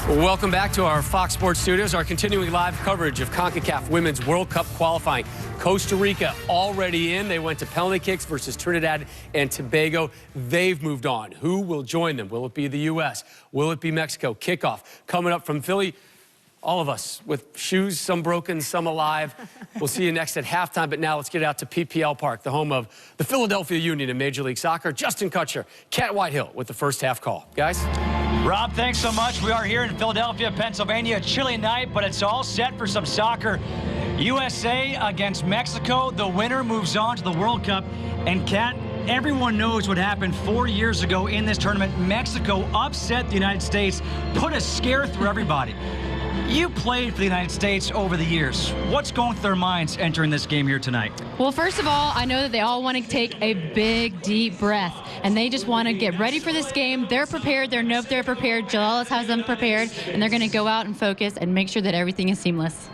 Welcome back to our Fox Sports Studios, our continuing live coverage of CONCACAF Women's World Cup qualifying. Costa Rica already in. They went to penalty kicks versus Trinidad and Tobago. They've moved on. Who will join them? Will it be the U.S.? Will it be Mexico? Kickoff coming up from Philly. All of us with shoes, some broken, some alive. We'll see you next at halftime, but now let's get out to PPL Park, the home of the Philadelphia Union in Major League Soccer. Justin Kutcher, Cat Whitehill with the first half call. Guys? Rob, thanks so much. We are here in Philadelphia, Pennsylvania. A chilly night, but it's all set for some soccer. USA against Mexico. The winner moves on to the World Cup. And Cat, everyone knows what happened 4 years ago in this tournament. Mexico upset the United States, put a scare through everybody. You played for the United States over the years. What's going through their minds entering this game here tonight? Well, first of all, I know that they all want to take a big, deep breath, and they just want to get ready for this game. They're prepared. They know if they're prepared. Jill Ellis has them prepared, and they're going to go out and focus and make sure that everything is seamless.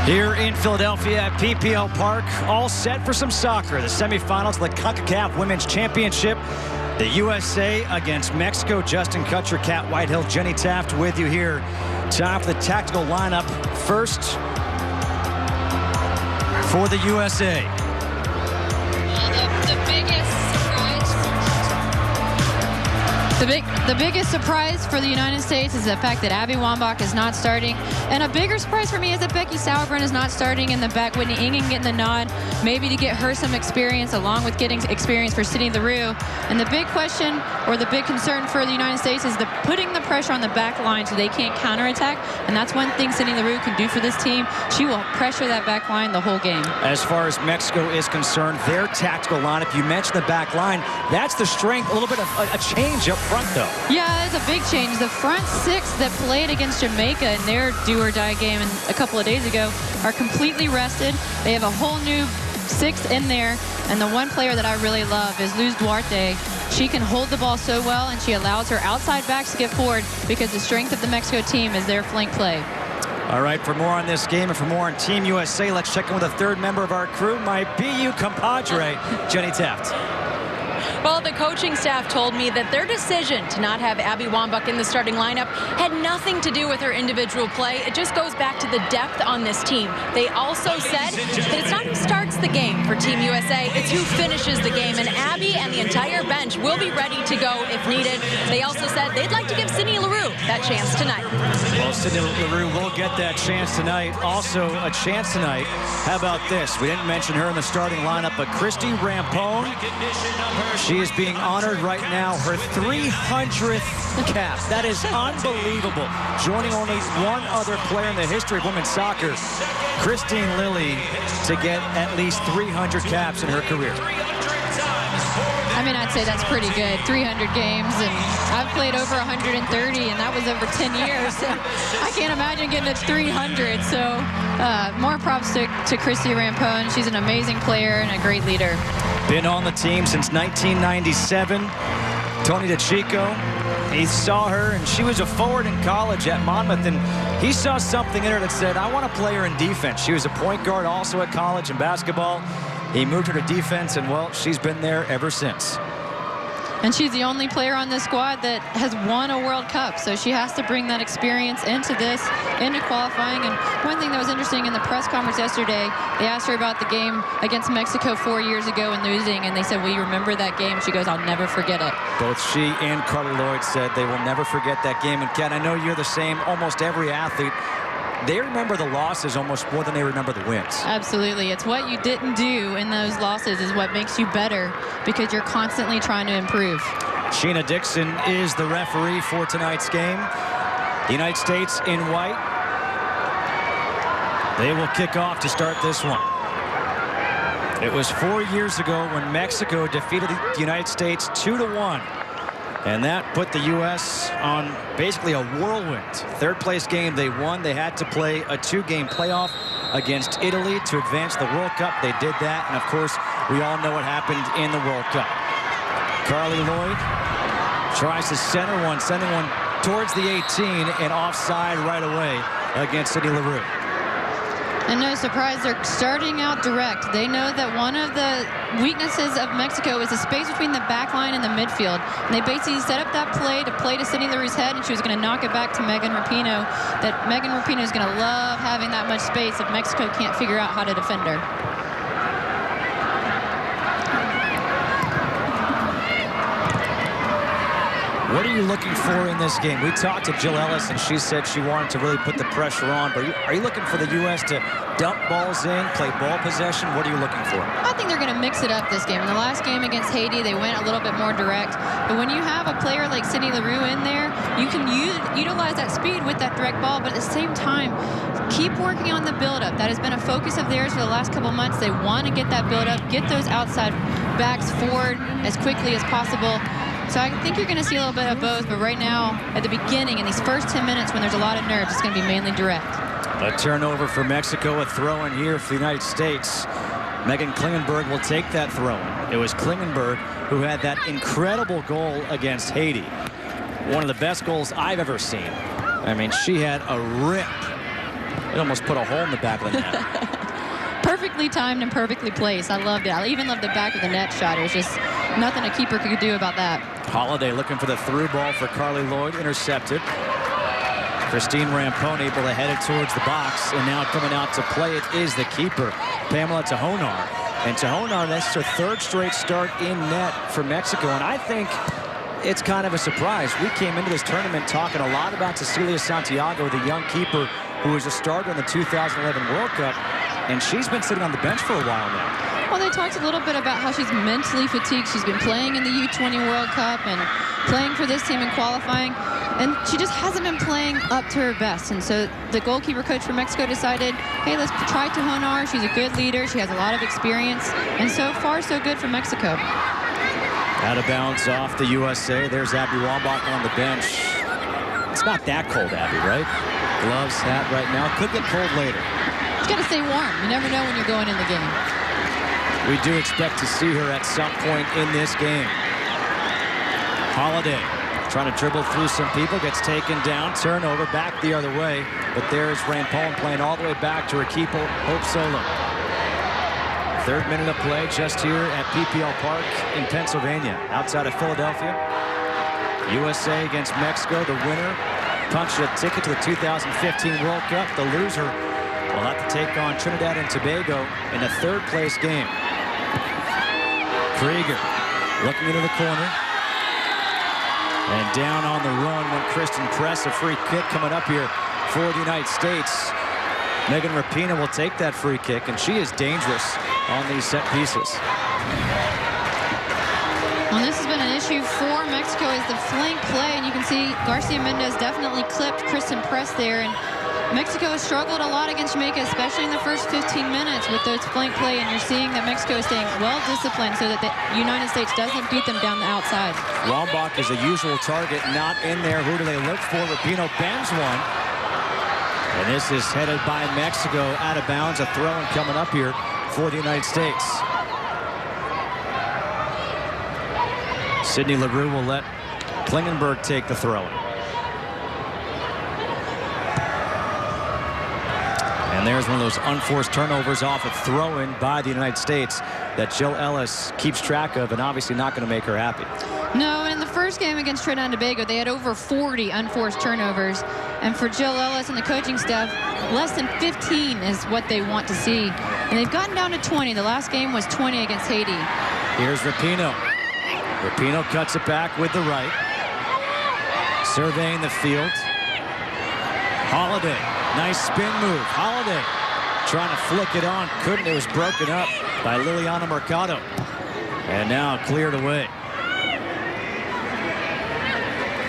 Here in Philadelphia at PPL Park, all set for some soccer. The semifinals of the CONCACAF Women's Championship. The USA against Mexico. Justin Kutcher, Cat Whitehill, Jenny Taft with you here. Time for the tactical lineup. First for the USA. The biggest surprise for the United States is the fact that Abby Wambach is not starting. And a bigger surprise for me is that Becky Sauerbrunn is not starting in the back. Whitney Engen getting the nod, maybe to get her some experience along with getting experience for Sydney Leroux. And the big question or the big concern for the United States is putting the pressure on the back line so they can't counterattack. And that's one thing Sydney Leroux can do for this team. She will pressure that back line the whole game. As far as Mexico is concerned, their tactical lineup, you mentioned the back line, that's the strength, a little bit of a change-up front, though. Yeah, it's a big change. The front six that played against Jamaica in their do-or-die game a couple of days ago are completely rested. They have a whole new sixth in there, and the one player that I really love is Duarte. She can hold the ball so well, and she allows her outside backs to get forward because the strength of the Mexico team is their flank play. All right, for more on this game and for more on Team USA, let's check in with a third member of our crew, my BU compadre, Jenny Taft. Well, the coaching staff told me that their decision to not have Abby Wambach in the starting lineup had nothing to do with her individual play. It just goes back to the depth on this team. They also said that it's not who starts the game for Team USA, it's who finishes the game. And Abby and the entire bench will be ready to go if needed. They also said they'd like to give Sydney Leroux that chance tonight. Well, Sydney Leroux will get that chance tonight. Also a chance tonight. How about this? We didn't mention her in the starting lineup, but Christy Rampone. She is being honored right now, her 300th cap. That is unbelievable. Joining only one other player in the history of women's soccer, Christine Lilly, to get at least 300 caps in her career. I mean, I'd say that's pretty good. 300 games, and I've played over 130, and that was over 10 years. So I can't imagine getting to 300. So more props to Christy Rampone. She's an amazing player and a great leader. Been on the team since 1997. Tony DeChico, he saw her, and she was a forward in college at Monmouth, and he saw something in her that said, I want to play her in defense. She was a point guard also at college in basketball. He moved her to defense, and, well, she's been there ever since. And she's the only player on this squad that has won a World Cup, so she has to bring that experience into qualifying. And one thing that was interesting in the press conference yesterday, they asked her about the game against Mexico 4 years ago and losing, and they said, will you remember that game? She goes, I'll never forget it. Both she and Carli Lloyd said they will never forget that game. And, Ken, I know you're the same. Almost every athlete, they remember the losses almost more than they remember the wins. Absolutely. It's what you didn't do in those losses is what makes you better, because you're constantly trying to improve. Sheena Dixon is the referee for tonight's game. The United States in white. They will kick off to start this one. It was 4 years ago when Mexico defeated the United States 2-1. And that put the U.S. on basically a whirlwind. Third place game they won. They had to play a 2-game playoff against Italy to advance the World Cup. They did that. And, of course, we all know what happened in the World Cup. Carli Lloyd tries to sending one towards the 18 and offside right away against Sydney Leroux. And no surprise, they're starting out direct. They know that one of the weaknesses of Mexico is the space between the back line and the midfield. And they basically set up that play to Sydney Leroux's head, and she was going to knock it back to Megan Rapinoe. That Megan Rapinoe is going to love having that much space if Mexico can't figure out how to defend her. What are you looking for in this game? We talked to Jill Ellis, and she said she wanted to really put the pressure on. But are you looking for the U.S. to dump balls in, play ball possession? What are you looking for? I think they're going to mix it up this game. In the last game against Haiti, they went a little bit more direct. But when you have a player like Sydney Leroux in there, you can utilize that speed with that direct ball. But at the same time, keep working on the build-up. That has been a focus of theirs for the last couple months. They want to get that build-up, get those outside backs forward as quickly as possible. So I think you're going to see a little bit of both, but right now, at the beginning, in these first 10 minutes when there's a lot of nerves, it's going to be mainly direct. A turnover for Mexico, a throw-in here for the United States. Megan Klingenberg will take that throw-in. It was Klingenberg who had that incredible goal against Haiti. One of the best goals I've ever seen. I mean, she had a rip. It almost put a hole in the back of the net. Perfectly timed and perfectly placed. I loved it. I even loved the back of the net shot. It was just nothing a keeper could do about that. Holiday looking for the through ball for Carli Lloyd, intercepted. Christine Rampone able to head it towards the box, and now coming out to play it is the keeper, Pamela Tajonar. And Tajonar, that's her third straight start in net for Mexico, and I think it's kind of a surprise. We came into this tournament talking a lot about Cecilia Santiago, the young keeper who was a starter in the 2011 World Cup, and she's been sitting on the bench for a while now. Well, they talked a little bit about how she's mentally fatigued. She's been playing in the U20 World Cup and playing for this team in qualifying, and she just hasn't been playing up to her best. And so the goalkeeper coach for Mexico decided, hey, let's try Tajonar. She's a good leader. She has a lot of experience, and so far, so good for Mexico. Out of bounds off the USA. There's Abby Wambach on the bench. It's not that cold, Abby, right? Gloves, hat right now. Could get cold later. It's got to stay warm. You never know when you're going in the game. We do expect to see her at some point in this game. Holiday trying to dribble through some people. Gets taken down. Turnover back the other way. But there's Rampone playing all the way back to her keeper, Hope Solo. 3rd minute of play just here at PPL Park in Pennsylvania, outside of Philadelphia. USA against Mexico. The winner punched a ticket to the 2015 World Cup. The loser will have to take on Trinidad and Tobago in a 3rd place game. Krieger looking into the corner. And down on the run when Christen press, a free kick coming up here for the United States. Megan Rapinoe will take that free kick, and she is dangerous on these set pieces. Well, this has been an issue for Mexico is the flank play, and you can see Garciamendez definitely clipped Christen press there, and Mexico has struggled a lot against Jamaica, especially in the first 15 minutes with those flank play, and you're seeing that Mexico is staying well disciplined so that the United States doesn't beat them down the outside. Wambach is the usual target, not in there. Who do they look for? Rapinoe bends one. And this is headed by Mexico out of bounds. A throw-in coming up here for the United States. Sydney Leroux will let Klingenberg take the throw-in. And there's one of those unforced turnovers off a throw-in by the United States that Jill Ellis keeps track of, and obviously not going to make her happy. No, in the first game against Trinidad and Tobago, they had over 40 unforced turnovers. And for Jill Ellis and the coaching staff, less than 15 is what they want to see. And they've gotten down to 20. The last game was 20 against Haiti. Here's Rapinoe. Rapinoe cuts it back with the right. Surveying the field. Holiday. Nice spin move. Holiday trying to flick it on. Couldn't. It was broken up by Liliana Mercado. And now cleared away.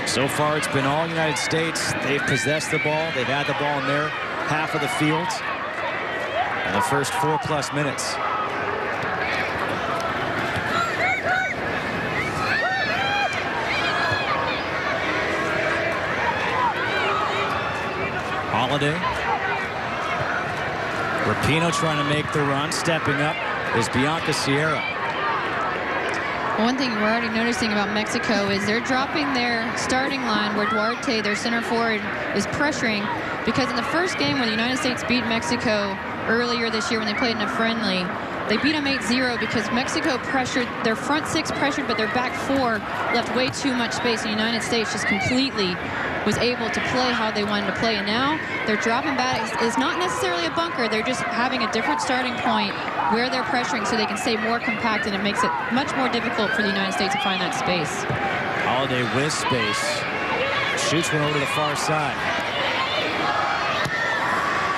So far, it's been all United States. They've possessed the ball. They've had the ball in their half of the field in the first 4+ minutes. Holiday. Rapinoe trying to make the run. Stepping up is Bianca Sierra. One thing we're already noticing about Mexico is they're dropping their starting line where Duarte, their center forward, is pressuring, because in the first game when the United States beat Mexico earlier this year when they played in a friendly, they beat them 8-0 because Mexico pressured, their front 6 pressured, but their back 4 left way too much space. The United States just completely was able to play how they wanted to play, and now they're dropping back. It's not necessarily a bunker. They're just having a different starting point where they're pressuring so they can stay more compact, and it makes it much more difficult for the United States to find that space. Holiday with space. Shoots one over to the far side.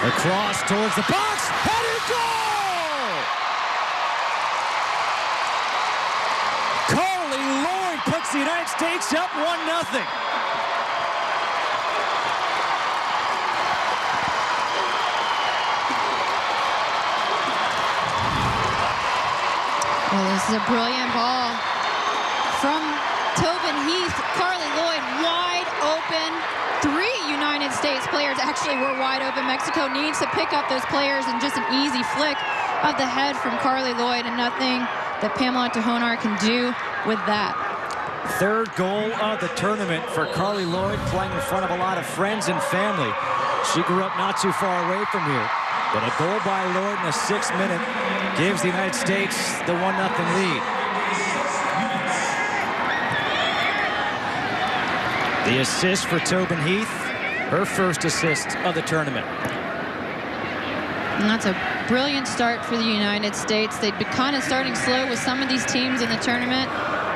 Across towards the box. Headed goal! Carli Lloyd puts the United States up 1-0. Well, this is a brilliant ball from Tobin. Heath, Carli Lloyd wide open. 3 United States players actually were wide open. Mexico needs to pick up those players, and just an easy flick of the head from Carli Lloyd, and nothing that Pamela Tajonar can do with that. 3rd goal of the tournament for Carli Lloyd, playing in front of a lot of friends and family. She grew up not too far away from here. But a goal by Lloyd in the 6th minute gives the United States the 1-0 lead. The assist for Tobin Heath, her first assist of the tournament. And that's a brilliant start for the United States. They'd been kind of starting slow with some of these teams in the tournament.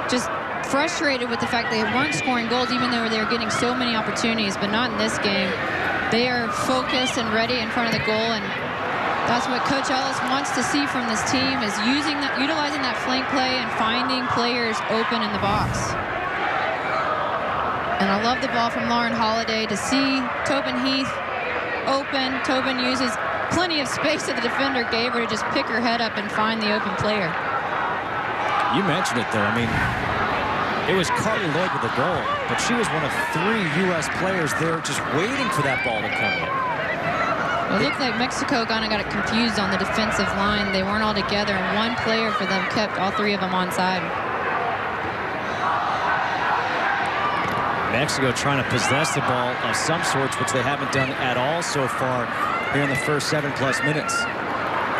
Just frustrated with the fact they weren't scoring goals even though they were getting so many opportunities, but not in this game. They are focused and ready in front of the goal, and that's what Coach Ellis wants to see from this team, is utilizing that flank play and finding players open in the box. And I love the ball from Lauren Holiday to see Tobin Heath open. Tobin uses plenty of space that the defender gave her to just pick her head up and find the open player. You mentioned it, though. I mean, It was Carli Lloyd with the goal, but she was one of 3 U.S. players there just waiting for that ball to come in. Well, it looked like Mexico kind of got it confused on the defensive line. They weren't all together, and one player for them kept all 3 of them onside. Mexico trying to possess the ball of some sorts, which they haven't done at all so far here in the first 7+ minutes.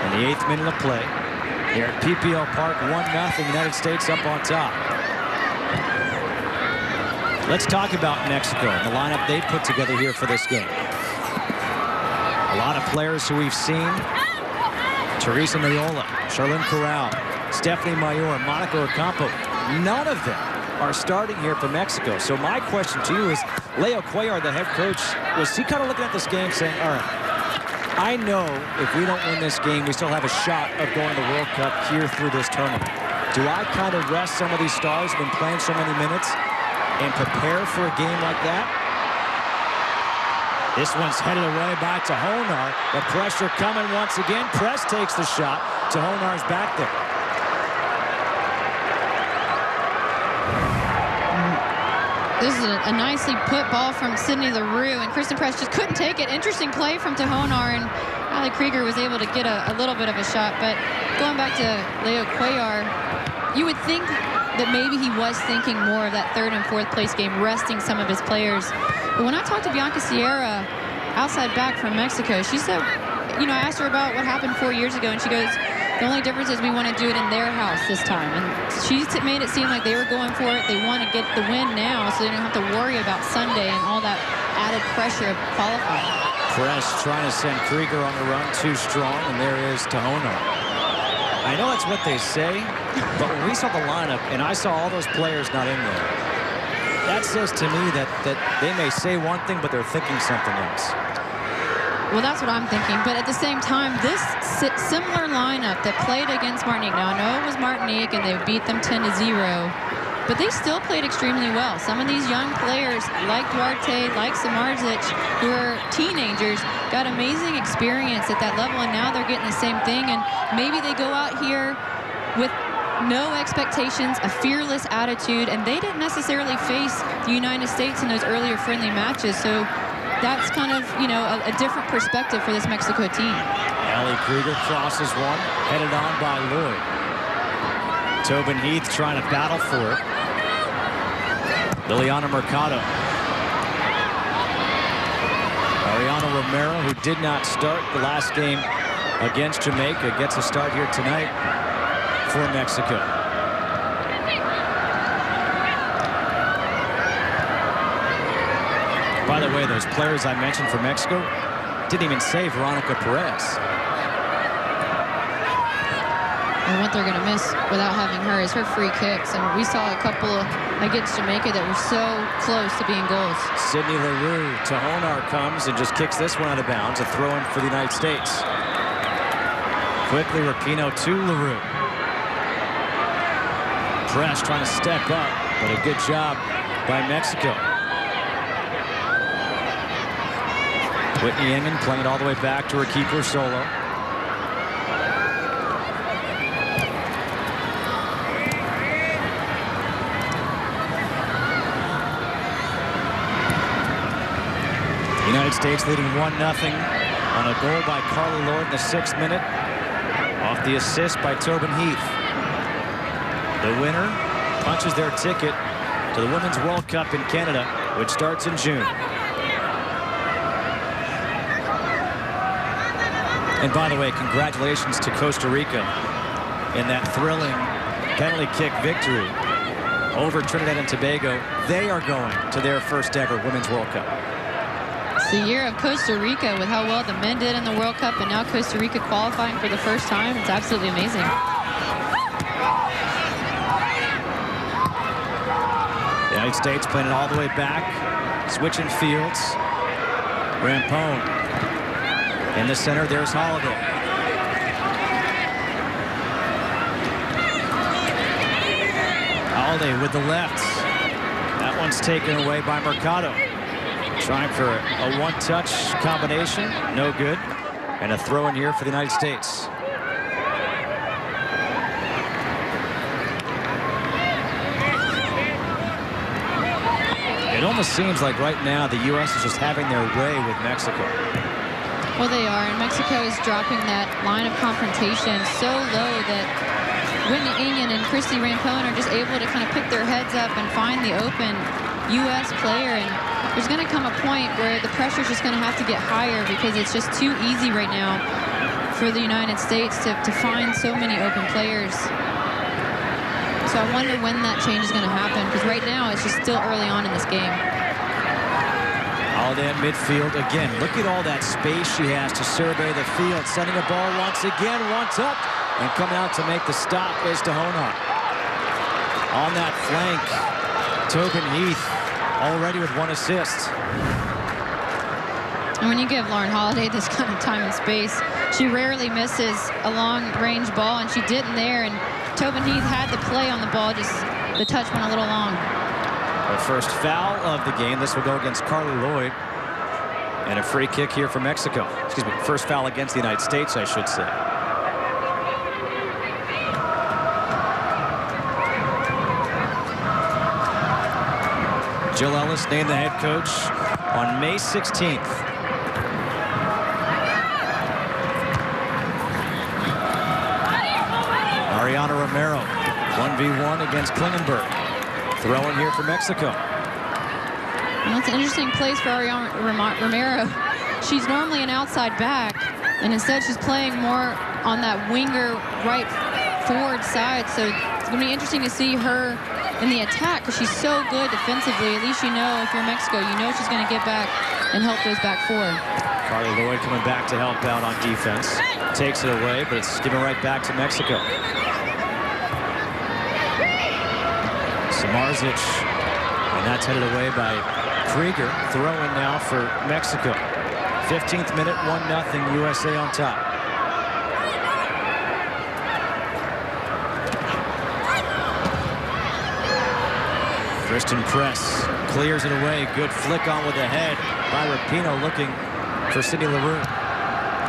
In the 8th minute of play, here at PPL Park, 1-0, United States up on top. Let's talk about Mexico and the lineup they put together here for this game. A lot of players who we've seen. Teresa Noyola, Charlene Corral, Stephanie Mayor, Monica Ocampo. None of them are starting here for Mexico. So my question to you is, Leo Cuellar, the head coach, was he kind of looking at this game saying, all right, I know if we don't win this game, we still have a shot of going to the World Cup here through this tournament. Do I kind of rest some of these stars who've been playing so many minutes and prepare for a game like that? This one's headed away by Tajonar. The pressure coming once again. Press takes the shot. Tajonar's back there. This is a nicely put ball from Sydney Leroux, and Christen just couldn't take it. Interesting play from Tajonar, and Ali Krieger was able to get a little bit of a shot. But going back to Leo Cuellar, you would think that maybe he was thinking more of that 3rd and 4th place game, resting some of his players. But when I talked to Bianca Sierra, outside back from Mexico, she said, you know, I asked her about what happened 4 years ago, and she goes, the only difference is we want to do it in their house this time. And she made it seem like they were going for it. They want to get the win now so they don't have to worry about Sunday and all that added pressure of qualifying. Press trying to send Krieger on the run too strong, and there is Tajonar. I know that's what they say, but when we saw the lineup and I saw all those players not in there, that says to me that they may say one thing, but they're thinking something else. Well, that's what I'm thinking. But at the same time, this similar lineup that played against Martinique. Now, I know it was Martinique, and they beat them 10-0. But they still played extremely well. Some of these young players, like Duarte, like Samarzich, who are teenagers, got amazing experience at that level, and now they're getting the same thing. And maybe they go out here with no expectations, a fearless attitude, and they didn't necessarily face the United States in those earlier friendly matches. So that's kind of, you know, a different perspective for this Mexico team. Ali Krieger crosses one, headed on by Lloyd. Tobin Heath trying to battle for it. Liliana Mercado. Ariana Romero, who did not start the last game against Jamaica, gets a start here tonight for Mexico. By the way, those players I mentioned for Mexico didn't even say Veronica Perez. And what they're going to miss without having her is her free kicks. And we saw a couple against Jamaica that were so close to being goals. Sydney Leroux, Tajonar comes and just kicks this one out of bounds. A throw-in for the United States. Quickly, Rapinoe to Leroux. Press trying to step up, but a good job by Mexico. Whitney Engen playing it all the way back to her keeper solo. United States leading 1-0 on a goal by Carli Lloyd in the 6th minute. Off the assist by Tobin Heath. The winner punches their ticket to the Women's World Cup in Canada, which starts in June. And by the way, congratulations to Costa Rica in that thrilling penalty kick victory over Trinidad and Tobago. They are going to their first ever Women's World Cup. It's the year of Costa Rica with how well the men did in the World Cup, and now Costa Rica qualifying for the first time. It's absolutely amazing. The United States playing it all the way back, switching fields. Rampone. In the center, there's Holiday. Holiday with the left. That one's taken away by Mercado. Trying for a one-touch combination. No good. And a throw in here for the United States. It almost seems like right now the U.S. is just having their way with Mexico. Well, they are, and Mexico is dropping that line of confrontation so low that Whitney Engen and Rampone are just able to kind of pick their heads up and find the open U.S. player. And there's going to come a point where the pressure is just going to have to get higher because it's just too easy right now for the United States to find so many open players. So I wonder when that change is going to happen, because right now it's just still early on in this game. Holiday at midfield again. Look at all that space she has to survey the field. Sending a ball once again, once up, and coming out to make the stop is Tajonar. On that flank, Tobin Heath already with 1 assist. And when you give Lauren Holiday this kind of time and space, she rarely misses a long-range ball, and she didn't there. And Tobin Heath had the play on the ball, just the touch went a little long. The first foul of the game. This will go against Carli Lloyd. And a free kick here for Mexico. Excuse me, first foul against the United States, I should say. Jill Ellis named the head coach on May 16th. Romero, 1v1 against Klingenberg. Throw in here for Mexico. Well, that's an interesting place for Romero. She's normally an outside back, and instead she's playing more on that winger right forward side. So it's going to be interesting to see her in the attack, because she's so good defensively. At least you know, if you're Mexico, you know she's going to get back and help those back four. Carli Lloyd coming back to help out on defense. Takes it away, but it's given right back to Mexico. Samarzich, and that's headed away by Krieger. Throw in now for Mexico. 15th minute, 1-0 USA on top. Christen press, clears it away. Good flick on with the head by Rapinoe, looking for Sydney Leroux.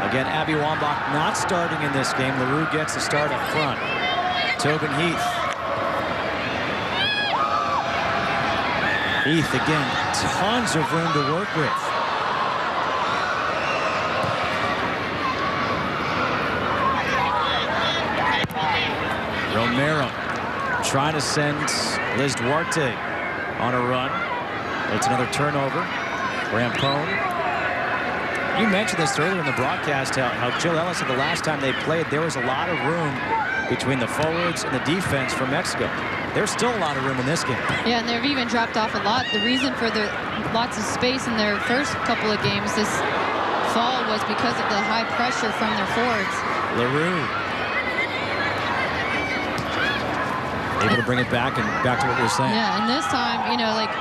Again, Abby Wambach not starting in this game. Leroux gets the start up front. Tobin Heath. Heath again, tons of room to work with. Romero trying to send Liz Duarte on a run. It's another turnover. Rampone. You mentioned this earlier in the broadcast, how Jill Ellis said the last time they played, there was a lot of room between the forwards and the defense for Mexico. There's still a lot of room in this game. Yeah, and they've even dropped off a lot. The reason for the lots of space in their first couple of games this fall was because of the high pressure from their forwards. Leroux able to bring it back, and back to what we were saying. Yeah, and this time, you know, like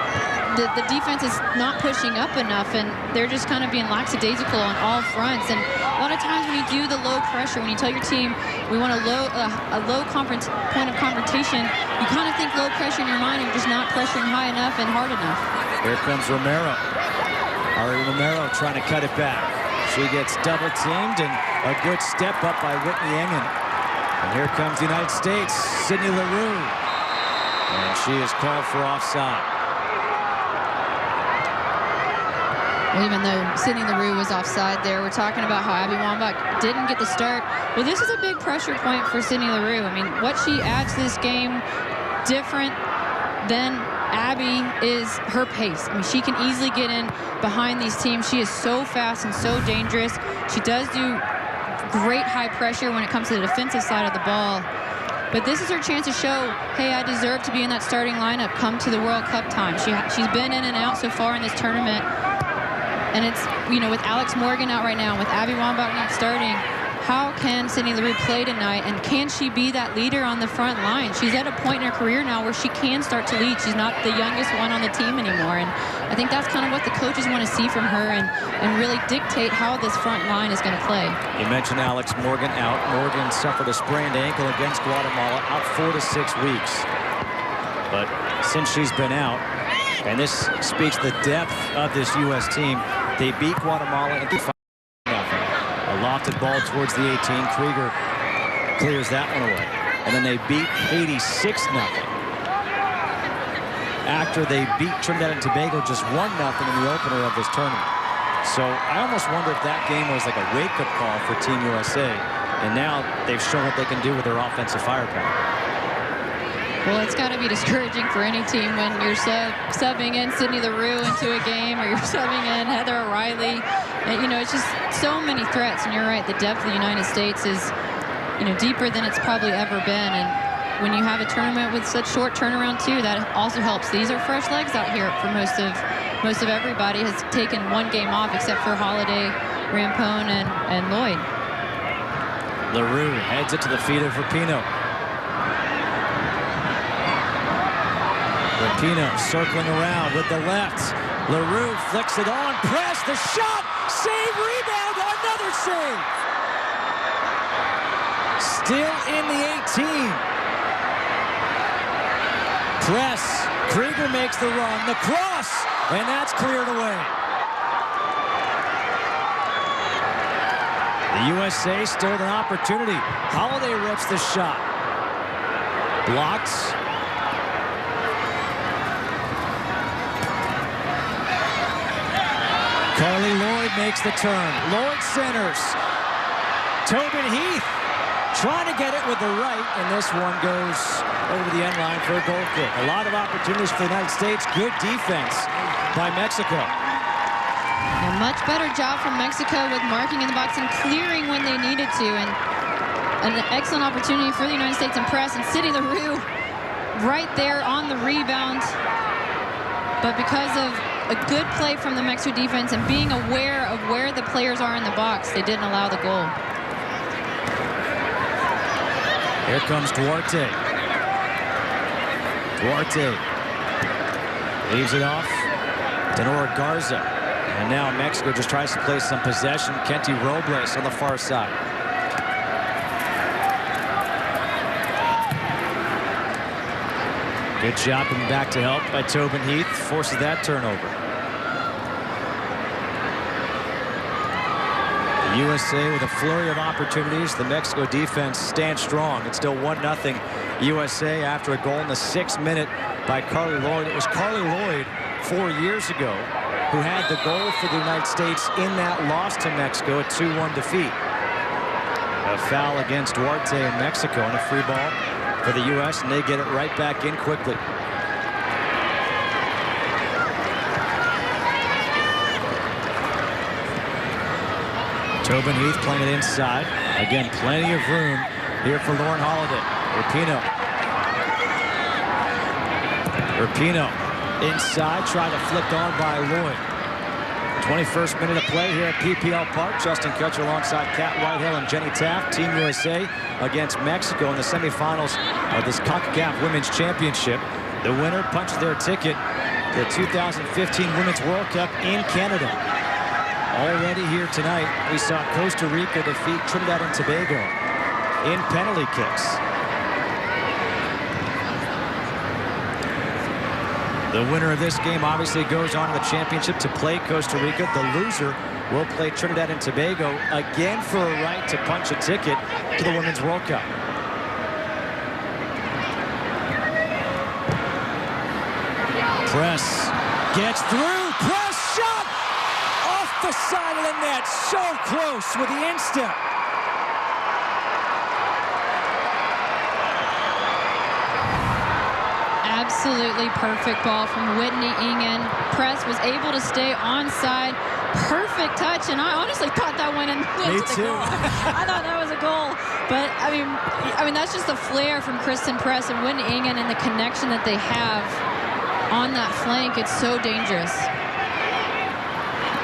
the defense is not pushing up enough, and they're just kind of being lackadaisical on all fronts. And a lot of times when you do the low pressure, when you tell your team we want a low point of confrontation, you kind of think low pressure in your mind, and you're just not pressuring high enough and hard enough. Here comes Romero. Romero trying to cut it back. She gets double teamed, and a good step up by Whitney Engen. And here comes the United States, Sydney Leroux. And she is called for offside. Well, even though Sydney Leroux was offside there, we're talking about how Abby Wambach didn't get the start. Well, this is a big pressure point for Sydney Leroux. I mean, what she adds to this game different than Abby is her pace. I mean, she can easily get in behind these teams. She is so fast and so dangerous. She does do great high pressure when it comes to the defensive side of the ball. But this is her chance to show, hey, I deserve to be in that starting lineup come to the World Cup time. She's been in and out so far in this tournament. And it's, you know, with Alex Morgan out right now, with Abby Wambach not starting, how can Sydney Leroux play tonight, and can she be that leader on the front line? She's at a point in her career now where she can start to lead. She's not the youngest one on the team anymore, and I think that's kind of what the coaches want to see from her, and really dictate how this front line is going to play. You mentioned Alex Morgan out. Morgan suffered a sprained ankle against Guatemala, out 4 to 6 weeks. But since she's been out, and this speaks to the depth of this U.S. team, they beat Guatemala in 5-0. A lofted ball towards the 18. Krieger clears that one away. And then they beat Haiti 6-0. after they beat Trinidad and Tobago just 1-0 in the opener of this tournament. So I almost wonder if that game was like a wake-up call for Team USA. And now they've shown what they can do with their offensive firepower. Well, it's got to be discouraging for any team when you're subbing in Sydney Leroux into a game, or you're subbing in Heather O'Reilly. And, you know, it's just so many threats. And you're right, the depth of the United States is, you know, deeper than it's probably ever been. And when you have a tournament with such short turnaround too, that also helps. These are fresh legs out here for most of everybody. Has taken one game off except for Holiday, Rampone, and Lloyd. Leroux heads it to the feet of Rapinoe. Rapinoe circling around with the left. Leroux flicks it on, press, the shot, save, rebound, another save. Still in the 18. Press, Krieger makes the run, the cross, and that's cleared away. The USA still with an opportunity. Holiday rips the shot. Blocks. Carli Lloyd makes the turn. Lloyd centers. Tobin Heath trying to get it with the right, and this one goes over the end line for a goal kick. A lot of opportunities for the United States. Good defense by Mexico. A much better job from Mexico with marking in the box and clearing when they needed to. And an excellent opportunity for the United States in press. And Sydney Leroux right there on the rebound. But because of a good play from the Mexico defense and being aware of where the players are in the box, they didn't allow the goal. Here comes Duarte. Duarte leaves it off. Tajonar Garza. And now Mexico just tries to play some possession. Kenty Robles on the far side. Good job coming back to help by Tobin Heath. Forces that turnover. The USA with a flurry of opportunities. The Mexico defense stands strong. It's still 1-0 USA after a goal in the 6th minute by Carli Lloyd. It was Carli Lloyd 4 years ago who had the goal for the United States in that loss to Mexico, a 2-1 defeat. A foul against Duarte in Mexico and a free ball for the U.S., and they get it right back in quickly. Tobin Heath playing it inside. Again, plenty of room here for Lauren Holiday. Rapinoe inside, tried to flip on by Lloyd. 21st minute of play here at PPL Park. Justin Kutcher alongside Kat Whitehill and Jenny Taft. Team USA against Mexico in the semifinals of this CONCACAF Women's Championship. The winner punches their ticket to the 2015 Women's World Cup in Canada. Already here tonight, we saw Costa Rica defeat Trinidad and Tobago in penalty kicks. The winner of this game obviously goes on to the championship to play Costa Rica. The loser will play Trinidad and Tobago again for a right to punch a ticket to the Women's World Cup. Press gets through. Press shot off the side of the net. So close with the instep. Absolutely perfect ball from Whitney Engen. Press was able to stay onside. Perfect touch, and I honestly thought that went into the goal. I thought that was a goal, but I mean that's just the flair from Christen Press and Whitney Engen and the connection that they have on that flank. It's so dangerous.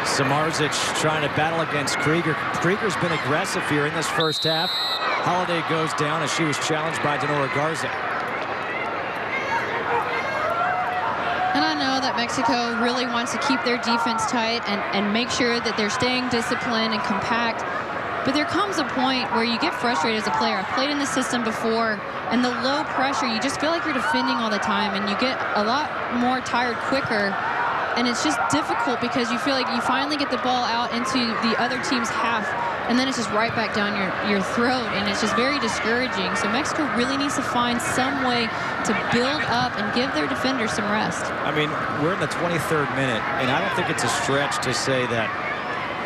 Samarzich trying to battle against Krieger. Krieger's been aggressive here in this first half. Holiday goes down as she was challenged by Tajonar Garza. And I know that Mexico really wants to keep their defense tight and make sure that they're staying disciplined and compact. But there comes a point where you get frustrated as a player. I've played in the system before, and the low pressure, you just feel like you're defending all the time, and you get a lot more tired quicker. And it's just difficult because you feel like you finally get the ball out into the other team's half, and then it's just right back down your throat, and it's just very discouraging. So Mexico really needs to find some way to build up and give their defenders some rest. I mean, we're in the 23rd minute, and I don't think it's a stretch to say that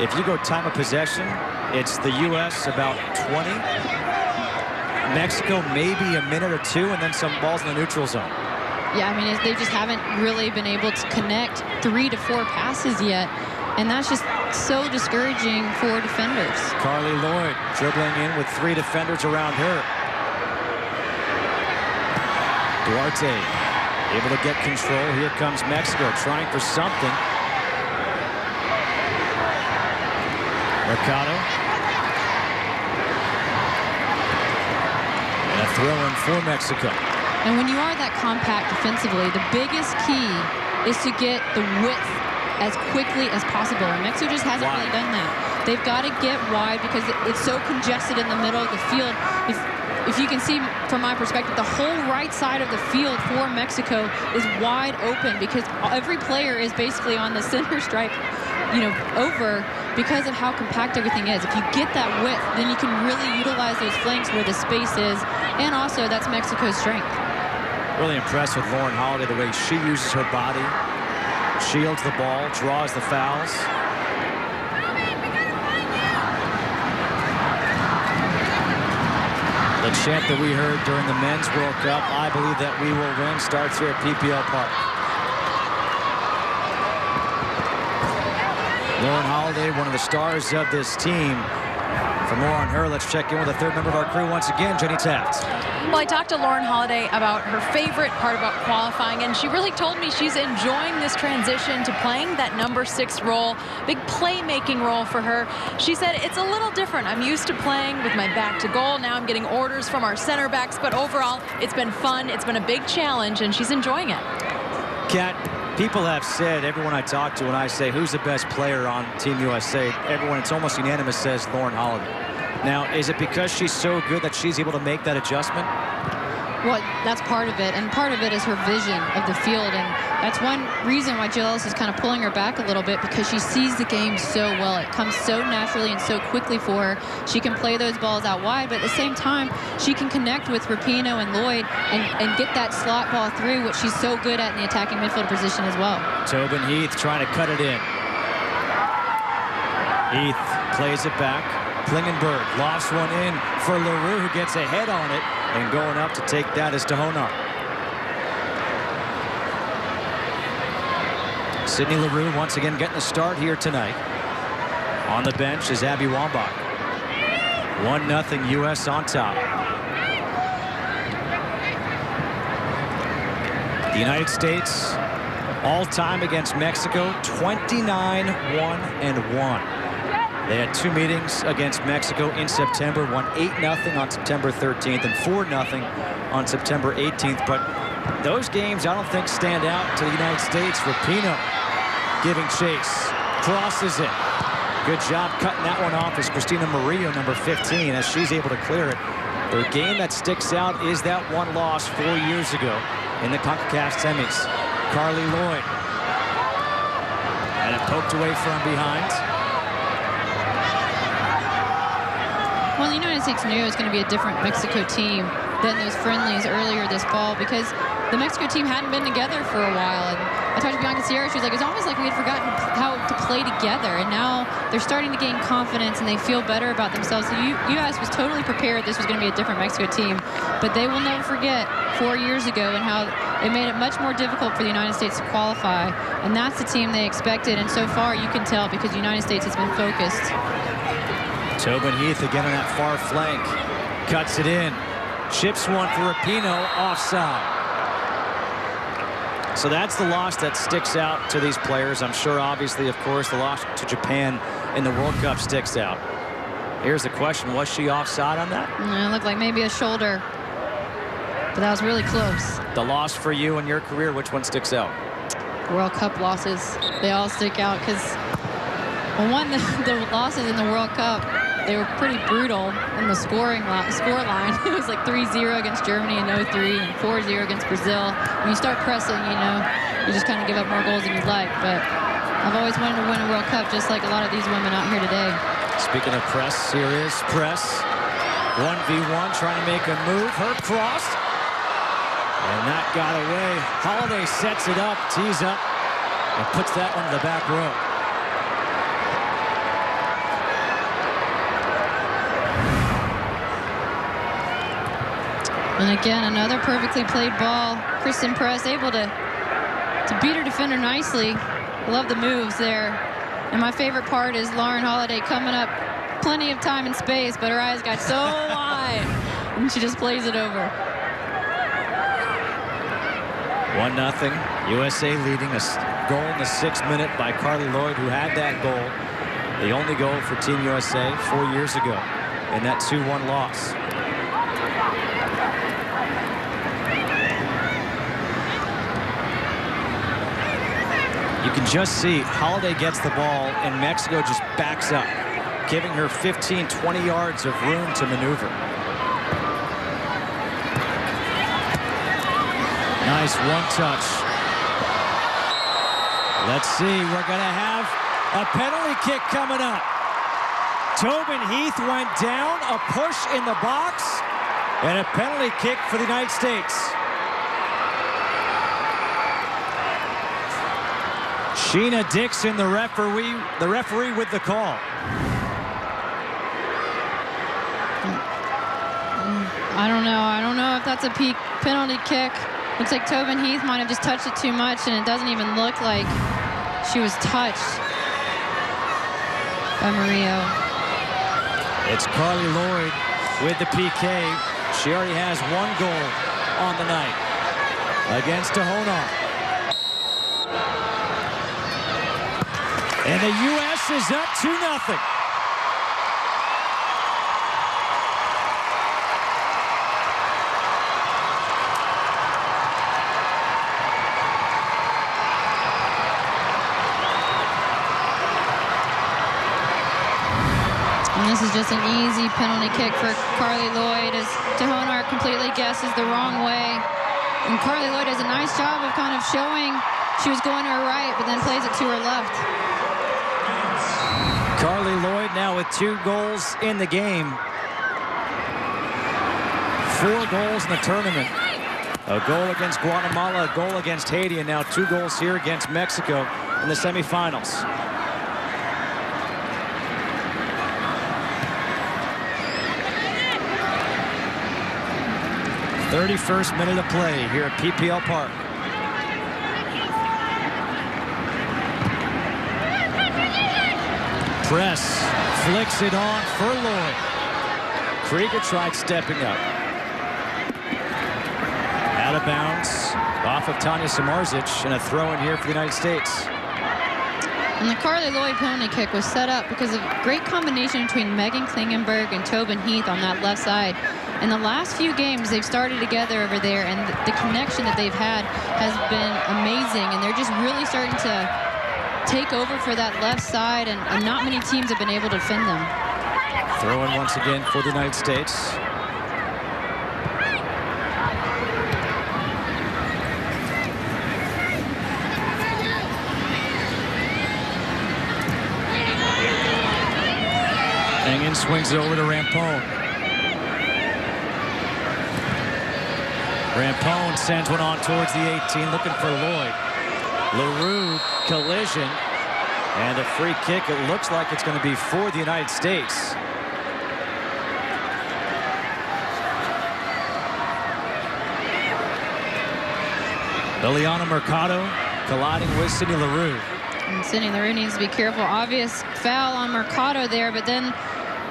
if you go time of possession, it's the U.S. about 20. Mexico maybe a minute or two, and then some balls in the neutral zone. Yeah, I mean, they just haven't really been able to connect 3 to 4 passes yet, and that's just so discouraging for defenders. Carli Lloyd dribbling in with 3 defenders around her. Duarte able to get control. Here comes Mexico trying for something. Mercado. And a throw in for Mexico. And when you are that compact defensively, the biggest key is to get the width as quickly as possible. And Mexico just hasn't really done that. They've got to get wide because it's so congested in the middle of the field. If you can see from my perspective, the whole right side of the field for Mexico is wide open because every player is basically on the center stripe, over because of how compact everything is. If you get that width, then you can really utilize those flanks where the space is, and also that's Mexico's strength. Really impressed with Lauren Holiday, the way she uses her body, shields the ball, draws the fouls. The chant that we heard during the Men's World Cup, "I believe that we will win," starts here at PPL Park. Lauren Holiday, one of the stars of this team. For more on her, let's check in with a third member of our crew once again, Jenny Taft. Well, I talked to Lauren Holiday about her favorite part about qualifying, and she really told me she's enjoying this transition to playing that number 6 role, big playmaking role for her. She said, it's a little different. I'm used to playing with my back to goal. Now I'm getting orders from our center backs, but overall, it's been fun. It's been a big challenge, and she's enjoying it. Kat, people have said, everyone I talk to, when I say who's the best player on Team USA, everyone, it's almost unanimous, says Lauren Holiday. Now, is it because she's so good that she's able to make that adjustment? Well, that's part of it, and part of it is her vision of the field, and that's one reason why Jill Ellis is kind of pulling her back a little bit, because she sees the game so well. It comes so naturally and so quickly for her. She can play those balls out wide, but at the same time, she can connect with Rapinoe and Lloyd and get that slot ball through, which she's so good at in the attacking midfield position as well. Tobin Heath trying to cut it in. Heath plays it back. Klingenberg lofts one in for Leroux, who gets a head on it, and going up to take that is Tajonar. Sydney Leroux once again getting a start here tonight. On the bench is Abby Wambach. 1-0 U.S. on top. The United States all-time against Mexico, 29-1-1. They had 2 meetings against Mexico in September, won 8-0 on September 13th and 4-0 on September 18th. But those games, I don't think, stand out to the United States. Rapinoe giving chase, crosses it. Good job cutting that one off as Christina Murillo, number 15, as she's able to clear it. The game that sticks out is that one loss 4 years ago in the CONCACAF semis. Carli Lloyd had it poked away from behind. Well, the United States knew it was going to be a different Mexico team than those friendlies earlier this fall, because the Mexico team hadn't been together for a while. And I talked to Bianca Sierra. She was like, it's almost like we had forgotten how to play together. And now they're starting to gain confidence and they feel better about themselves. So U.S. was totally prepared this was going to be a different Mexico team. But they will never forget 4 years ago and how it made it much more difficult for the United States to qualify. And that's the team they expected. And so far, you can tell, because the United States has been focused. Tobin Heath again on that far flank. Cuts it in. Chips one for Rapinoe, offside. So that's the loss that sticks out to these players. I'm sure, obviously, of course, the loss to Japan in the World Cup sticks out. Here's the question. Was she offside on that? It looked like maybe a shoulder. But that was really close. The loss for you in your career, which one sticks out? World Cup losses. They all stick out because, well, one, the losses in the World Cup, they were pretty brutal in the score line. It was like 3-0 against Germany in 03 and 4-0 against Brazil. When you start pressing, you just kind of give up more goals than you'd like. But I've always wanted to win a World Cup, just like a lot of these women out here today. Speaking of press, here is press. 1v1, trying to make a move. Her cross. And that got away. Holiday sets it up, tees up, and puts that one to the back row. And again, another perfectly played ball. Christen Press able to beat her defender nicely. Love the moves there. And my favorite part is Lauren Holiday coming up plenty of time and space, but her eyes got so wide, and she just plays it over. 1-0. USA leading a goal in the 6th minute by Carli Lloyd, who had that goal. The only goal for Team USA 4 years ago in that 2-1 loss. You can just see Holiday gets the ball and Mexico just backs up, giving her 15-20 yards of room to maneuver. Nice one-touch. Let's see, we're going to have a penalty kick coming up. Tobin Heath went down, a push in the box, and a penalty kick for the United States. Sheena Dixon, the referee with the call. I don't know. I don't know if that's a peak penalty kick. Looks like Tobin Heath might have just touched it too much, and it doesn't even look like she was touched by Murillo. It's Carli Lloyd with the PK. She already has 1 goal on the night against Tajonar. And the U.S. is up 2-0. And this is just an easy penalty kick for Carli Lloyd as Tajonar completely guesses the wrong way. And Carli Lloyd does a nice job of kind of showing she was going to her right, but then plays it to her left. Carli Lloyd now with 2 goals in the game. 4 goals in the tournament. A goal against Guatemala, a goal against Haiti, and now 2 goals here against Mexico in the semifinals. 31st minute of play here at PPL Park. Press, flicks it on for Lloyd. Krieger tried stepping up. Out of bounds, off of Samarzich, and a throw in here for the United States. And the Carli Lloyd penalty kick was set up because of a great combination between Megan Klingenberg and Tobin Heath on that left side. In the last few games, they've started together over there, and the connection that they've had has been amazing, and they're just really starting to take over for that left side, and not many teams have been able to defend them. Throw in once again for the United States. Engen swings it over to Rampone. Rampone sends one on towards the 18, looking for Lloyd. Leroux collision, and a free kick. It looks like it's going to be for the United States. Liliana Mercado colliding with Sydney Leroux. And Sydney Leroux needs to be careful. Obvious foul on Mercado there, but then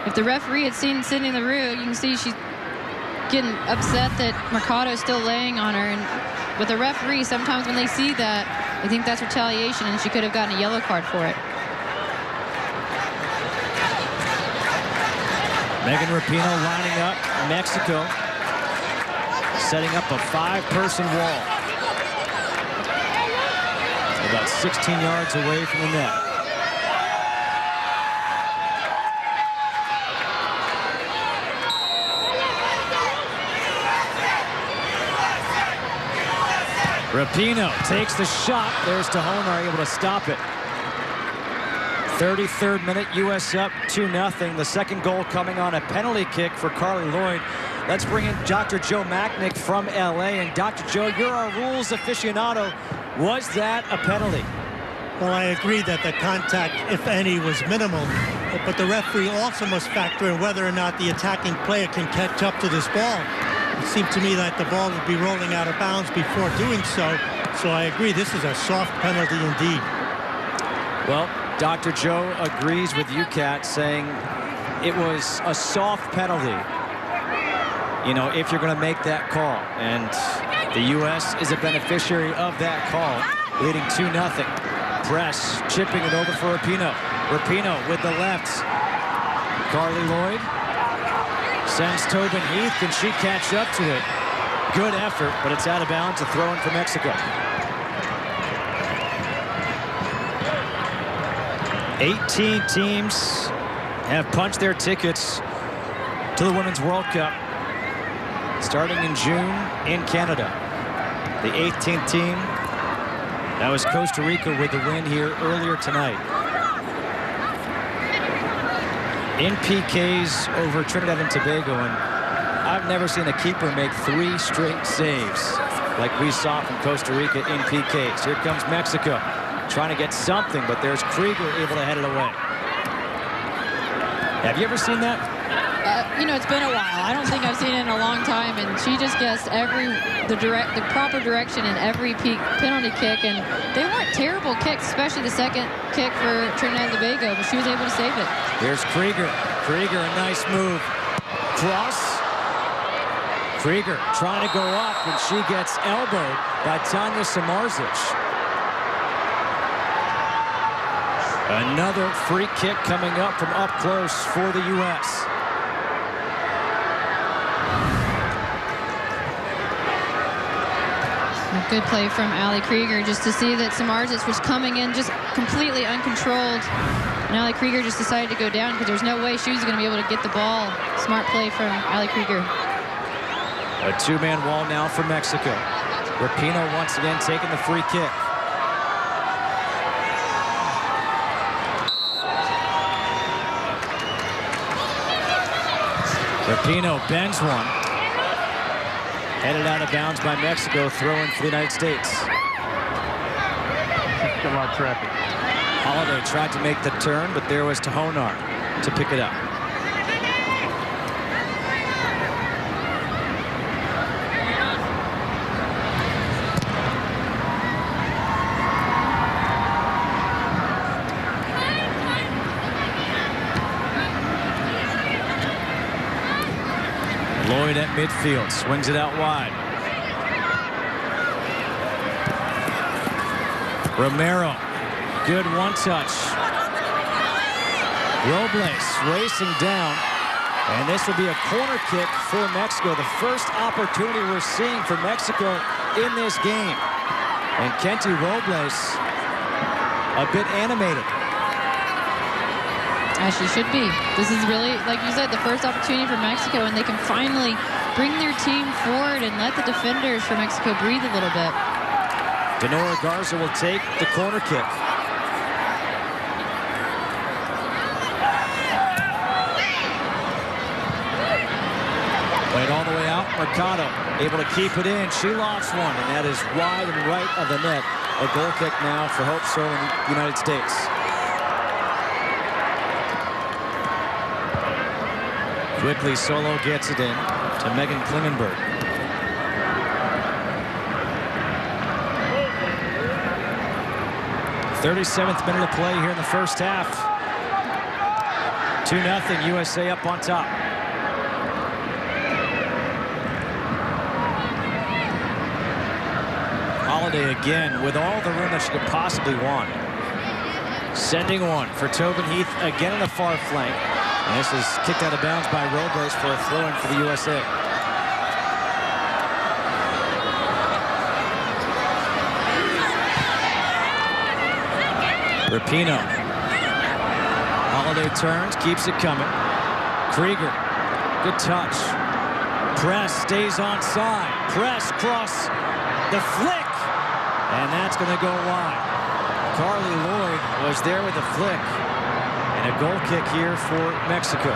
if the referee had seen Sydney Leroux, you can see she's getting upset that Mercado is still laying on her. And with the referee, sometimes when they see that, I think that's retaliation, and she could have gotten a yellow card for it. Megan Rapinoe lining up Mexico, setting up a 5-person wall. About 16 yards away from the net. Rapinoe takes the shot. There's Tajonar able to stop it. 33rd minute, U.S. up 2-0. The second goal coming on a penalty kick for Carli Lloyd. Let's bring in Dr. Joe Machnick from L.A. And Dr. Joe, you're our rules aficionado. Was that a penalty? Well, I agree that the contact, if any, was minimal. But the referee also must factor in whether or not the attacking player can catch up to this ball. It seemed to me that the ball would be rolling out of bounds before doing so. So I agree, this is a soft penalty indeed. Well, Dr. Joe agrees with you, Kat, saying it was a soft penalty, you know, if you're going to make that call. And the U.S. is a beneficiary of that call, leading 2-0. Press, chipping it over for Rapinoe. Rapinoe with the left. Carli Lloyd sends Tobin Heath. Can she catch up to it? Good effort, but it's out of bounds. A throw in for Mexico. 18 teams have punched their tickets to the Women's World Cup starting in June in Canada. The 18th team, that was Costa Rica with the win here earlier tonight. In PKs over Trinidad and Tobago, and I've never seen a keeper make 3 straight saves like we saw from Costa Rica in PKs. Here comes Mexico trying to get something, but there's Krieger able to head it away. Have you ever seen that? You know, it's been a while. I don't think I've seen it in a long time, and she just guessed the proper direction in every penalty kick, and they weren't terrible kicks, especially the second kick for Trinidad and Tobago, but she was able to save it. Here's Krieger. Krieger, a nice move. Cross. Krieger trying to go up, and she gets elbowed by Samarzich. Another free kick coming up from up close for the U.S. A good play from Krieger, just to see that Samarzich was coming in just completely uncontrolled. And Krieger just decided to go down because there's no way she was going to be able to get the ball. Smart play from Krieger. A 2-man wall now for Mexico. Rapinoe once again taking the free kick. Rapinoe bends one. Headed out of bounds by Mexico, throwing for the United States. Come on, traffic. Holiday tried to make the turn, but there was Tajonar to pick it up. Lloyd at midfield, swings it out wide. Romero, good one-touch. Robles racing down, and this will be a corner kick for Mexico. The first opportunity we're seeing for Mexico in this game. And Kenty Robles a bit animated. As she should be. This is really, like you said, the first opportunity for Mexico, and they can finally bring their team forward and let the defenders for Mexico breathe a little bit. Garza will take the corner kick. Played all the way out. Mercado able to keep it in. She lost one, and that is wide and right of the net. A goal kick now for Hope So in the United States. Quickly, Solo gets it in to Megan Klingenberg. .37th minute of play here in the first half. 2-0, USA up on top. Holiday again with all the room that she could possibly want. Sending one for Tobin Heath again on the far flank. And this is kicked out of bounds by Robles for a throw-in for the USA. Rapinoe. Holiday turns, keeps it coming. Krieger, good touch. Press stays onside. Press cross the flick, and that's going to go wide. Carli Lloyd was there with the flick. And a goal kick here for Mexico.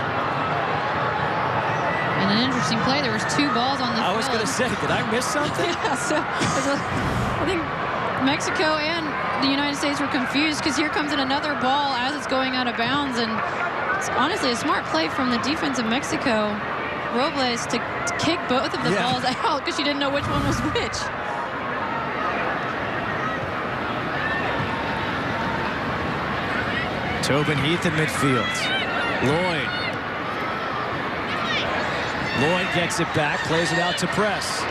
And an interesting play. There was 2 balls on the field. I was going to say, did I miss something? Yeah, so I think Mexico and the United States were confused because here comes in another ball as it's going out of bounds. And it's honestly a smart play from the defense of Mexico, Robles, to kick both of the balls out because she didn't know which one was which. Tobin, Heath in midfield. Lloyd gets it back, plays it out to Press.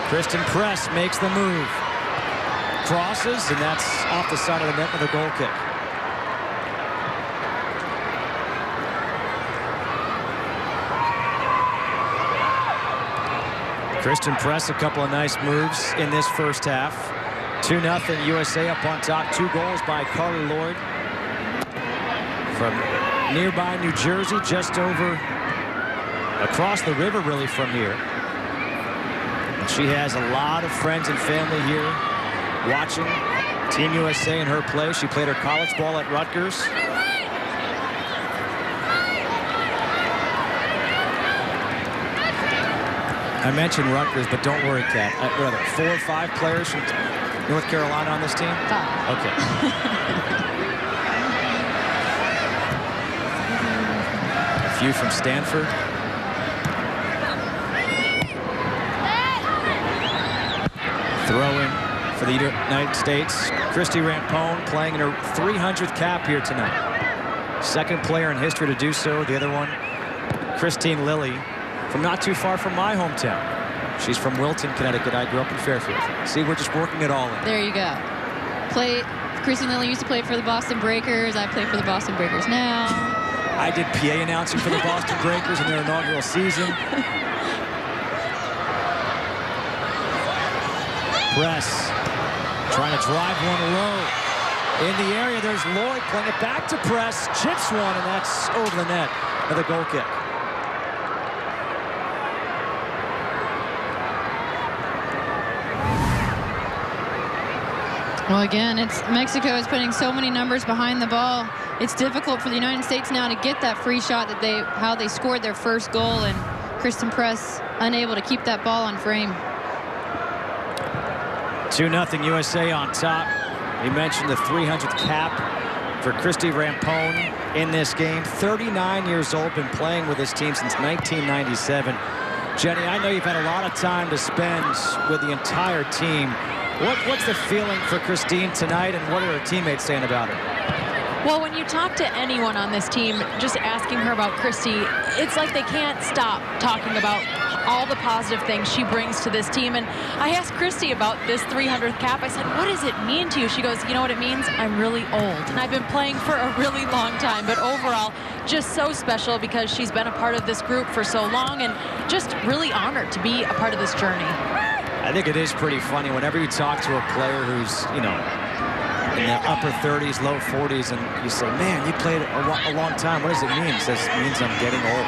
Christen Press makes the move. Crosses, and that's off the side of the net with a goal kick. Christen Press, a couple of nice moves in this first half. 2-0 USA up on top. 2 goals by Carli Lloyd from nearby New Jersey, just over across the river really from here. And she has a lot of friends and family here watching Team USA in her play. She played her college ball at Rutgers. I mentioned Rutgers, but don't worry, Kat. What are there, 4 or 5 players from North Carolina on this team? 5. Okay. A few from Stanford. Throw in for the United States. Rampone playing in her 300th cap here tonight. Second player in history to do so. The other one, Christine Lilly, from not too far from my hometown. She's from Wilton, Connecticut. I grew up in Fairfield. See, we're just working it all in. There you go. Christine Lilly used to play for the Boston Breakers. I play for the Boston Breakers now. I did PA announcing for the Boston Breakers in their inaugural season. Press trying to drive one low. In the area, there's Lloyd playing it back to Press. Chips one, and that's over the net. Another goal kick. Well, again, Mexico is putting so many numbers behind the ball. It's difficult for the United States now to get that free shot that how they scored their first goal, and Christen Press unable to keep that ball on frame. 2-0 USA on top. We mentioned the 300th cap for Rampone in this game. 39 years old, been playing with this team since 1997. Jenny, I know you've had a lot of time to spend with the entire team. What's the feeling for Christine tonight, and what are her teammates saying about her? Well, when you talk to anyone on this team, just asking her about Christy, it's like they can't stop talking about all the positive things she brings to this team. And I asked Christy about this 300th cap. I said, what does it mean to you? She goes, you know what it means? I'm really old. And I've been playing for a really long time. But overall, just so special because she's been a part of this group for so long and just really honored to be a part of this journey. I think it is pretty funny whenever you talk to a player who's, you know, in the upper 30s, low 40s, and you say, man, you played a long time. What does it mean? It says, it means I'm getting old.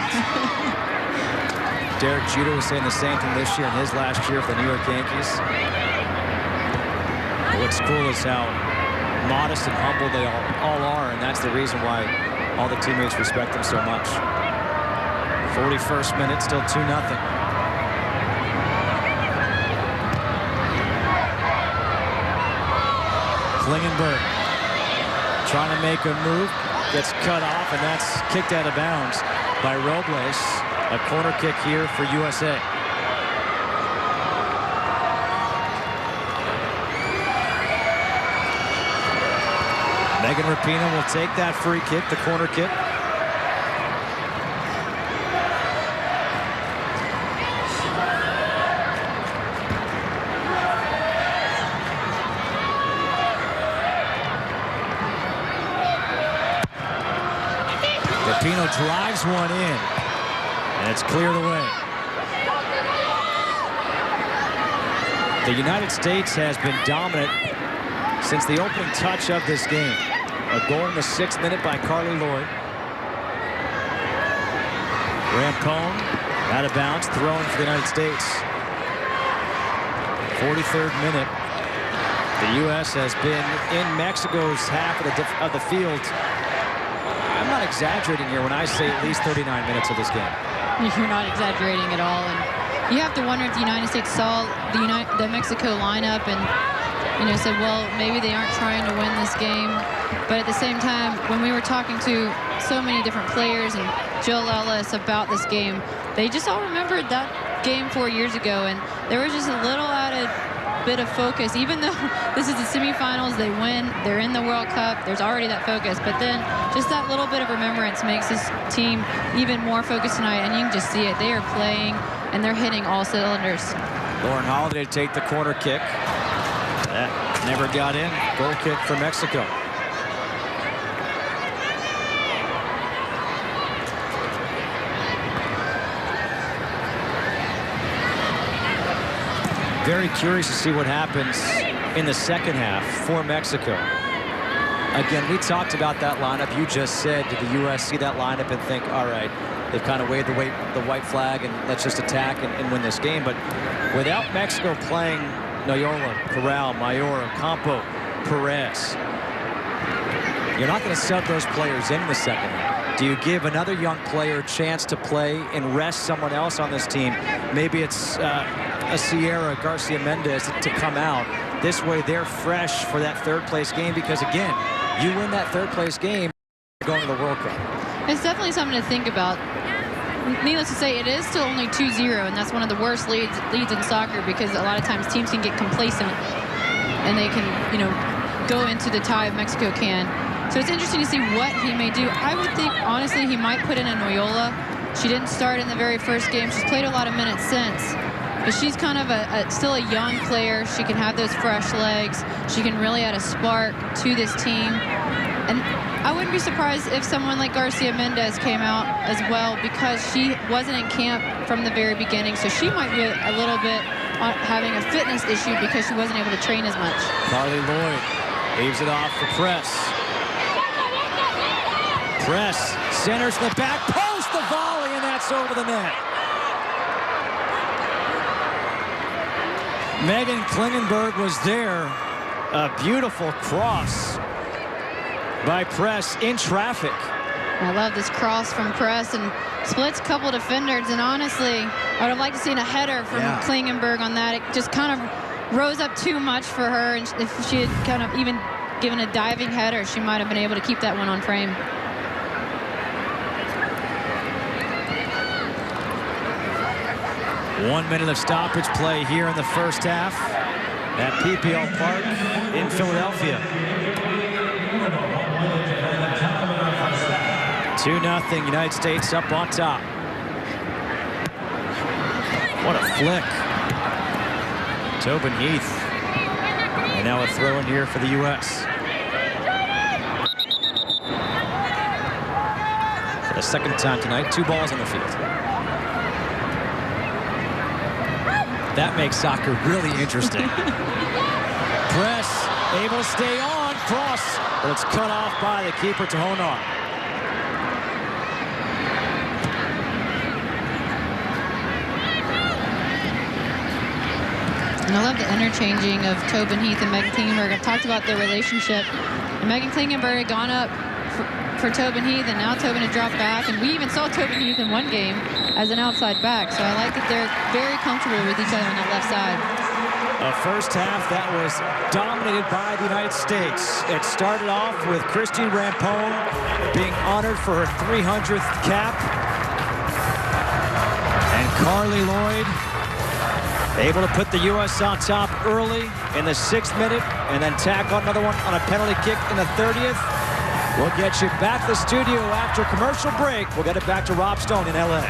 Derek Jeter was saying the same thing this year in his last year for the New York Yankees. But what's cool is how modest and humble they all are, and that's the reason why all the teammates respect them so much. 41st minute, still 2-0. Klingenberg trying to make a move, gets cut off, and that's kicked out of bounds by Robles. A corner kick here for USA. Megan Rapinoe will take that free kick, the corner kick. Rapinoe drives one in, and it's cleared away. The United States has been dominant since the opening touch of this game. A goal in the 6th minute by Carli Lloyd. Rampone out of bounds, thrown for the United States. 43rd minute. The U.S. has been in Mexico's half of the field exaggerating here when I say at least 39 minutes of this game. You're not exaggerating at all. And you have to wonder if the United States saw the Mexico lineup and, said, well, maybe they aren't trying to win this game. But at the same time, when we were talking to so many different players and Jill Ellis about this game, they just all remembered that game 4 years ago. And there was just a little added bit of focus. Even though this is the semifinals, they win, they're in the World Cup, there's already that focus. But then just that little bit of remembrance makes this team even more focused tonight. And you can just see it. They are playing, and they're hitting all cylinders. Lauren Holiday to take the corner kick. That never got in. Goal kick for Mexico. Very curious to see what happens in the second half for Mexico. Again, we talked about that lineup. You just said, did the U.S. see that lineup and think, all right, they've kind of waved the white flag and let's just attack and win this game. But without Mexico playing Noyola, Corral, Mayor, Campo, Perez, you're not going to sub those players in the second half. Do you give another young player a chance to play and rest someone else on this team? Maybe it's a Sierra, Garciamendez to come out. This way they're fresh for that third place game, because again, you win that third place game, you're going to the World Cup. It's definitely something to think about. Needless to say, it is still only 2-0, and that's one of the worst leads in soccer, because a lot of times teams can get complacent and they can, go into the tie if Mexico can. So it's interesting to see what he may do. I would think, honestly, he might put in a Noyola. She didn't start in the very first game. She's played a lot of minutes since. But she's kind of still a young player. She can have those fresh legs. She can really add a spark to this team. And I wouldn't be surprised if someone like Garciamendez came out as well, because she wasn't in camp from the very beginning. So she might be a little bit having a fitness issue because she wasn't able to train as much. Carli Lloyd leaves it off for Press. Press centers the back post, the volley, and that's over the net. Megan Klingenberg was there. A beautiful cross by Press in traffic. I love this cross from Press, and splits a couple defenders, and honestly, I would have liked to seen a header from Klingenberg on that. It just kind of rose up too much for her, and if she had kind of even given a diving header, she might have been able to keep that one on frame. One minute of stoppage play here in the first half at PPL Park in Philadelphia. 2-0, United States up on top. What a flick. Tobin, Heath. And now a throw in here for the U.S. For the second time tonight, 2 balls on the field. That makes soccer really interesting. Press, able to stay on, cross, but it's cut off by the keeper, Tajonar. And I love the interchanging of Tobin, Heath, and Megan Klingenberg. I've talked about their relationship. And Megan Klingenberg had gone up for Tobin Heath, and now Tobin had dropped back. And we even saw Tobin Heath in one game as an outside back. So I like that they're very comfortable with each other on that left side. A first half that was dominated by the United States. It started off with Christen Rampone being honored for her 300th cap. And Carli Lloyd able to put the U.S. on top early in the 6th minute and then tack on another one on a penalty kick in the 30th. We'll get you back to the studio after a commercial break. We'll get it back to Rob Stone in L.A.